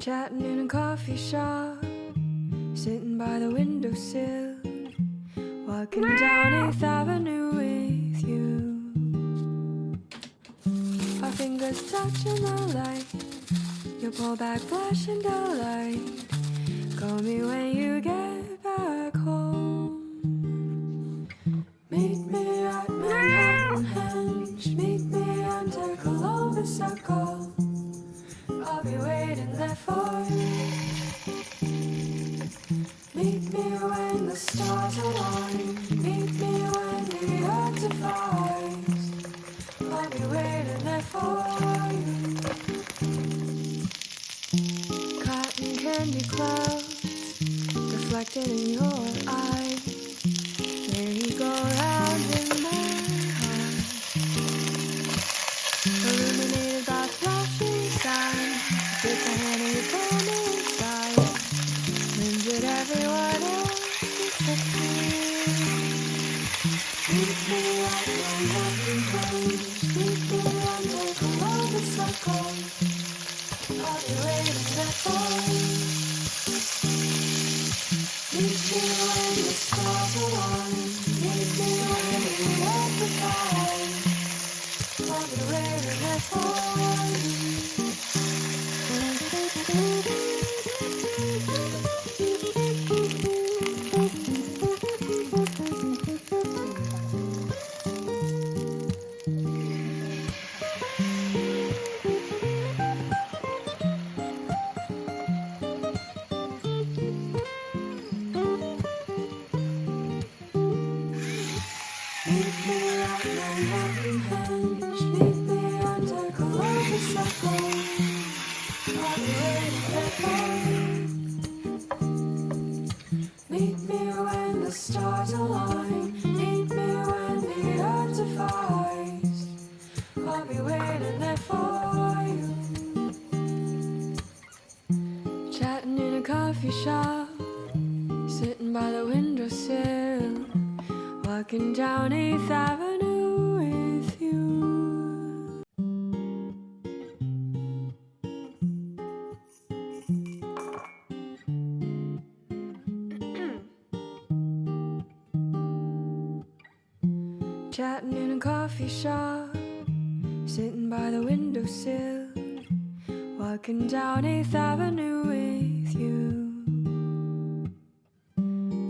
Chatting in a coffee shop, sitting by the windowsill, walking down 8th Avenue with you. Our fingers touching the light, you pull back blushing delight. Call me when you get back home. Meet me at Manhattan Henge, meet me under Columbus Circle. I'll be waiting there for you. Meet me when the stars align, meet me when the earth divides. I'll be waiting there for you. Cotton candy clouds reflected in your eyes, merry-go-round in my heart, illuminated by flashing signs. Take my hand and you pull me inside. When did everyone else disappear? Meet me at Manhattan Henge, meet me under Columbus Circle. I'll be waiting there for you. Meet me when the stars align, meet me when the earth divides. I'll be waiting there for you. Meet me at Manhattan Henge, meet me under Columbus Circle. I'll be waiting there for you. Meet me when the stars align, meet me when the earth divides. I'll be waiting there for you. Chatting in a coffee shop, sitting by the windowsill, walking down 8th Avenue with you. Chatting in a coffee shop, sitting by the windowsill, walking down 8th Avenue with you.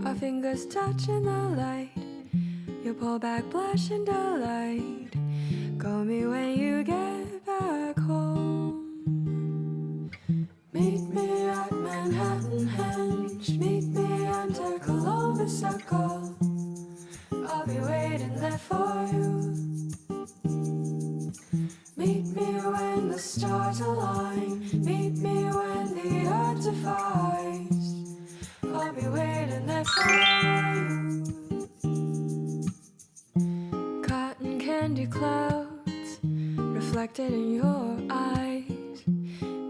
Our fingers touching the light, you pull back blushing delight. Call me when you get back home. Meet me at Manhattan Henge, meet me under Columbus Circle. I'll be waiting there for you. Meet me when the stars align, meet me when the earth divides. I'll be waiting there for you. Cotton candy clouds reflected in your eyes,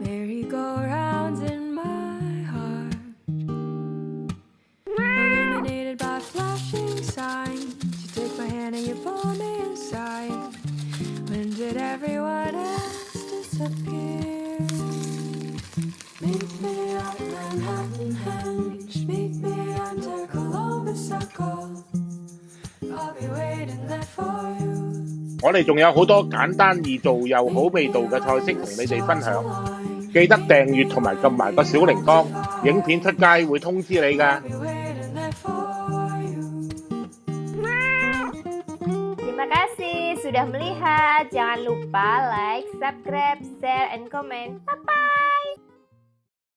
merry-go-rounds in my heart, illuminated by flashing signs. You take my hand and you pull me inside. When did everyone else disappear? Meet me at Manhattan Henge, meet me under Columbus Circle. I'll be waiting there for you. 我哋仲有好多簡單易做又好味道嘅菜式同你哋分享，記得訂閱同埋撳埋個小鈴鐺，影片出街會通知你㗎。Terima kasih sudah melihat. Jangan lupa like, subscribe, share, and comment. Bye-bye.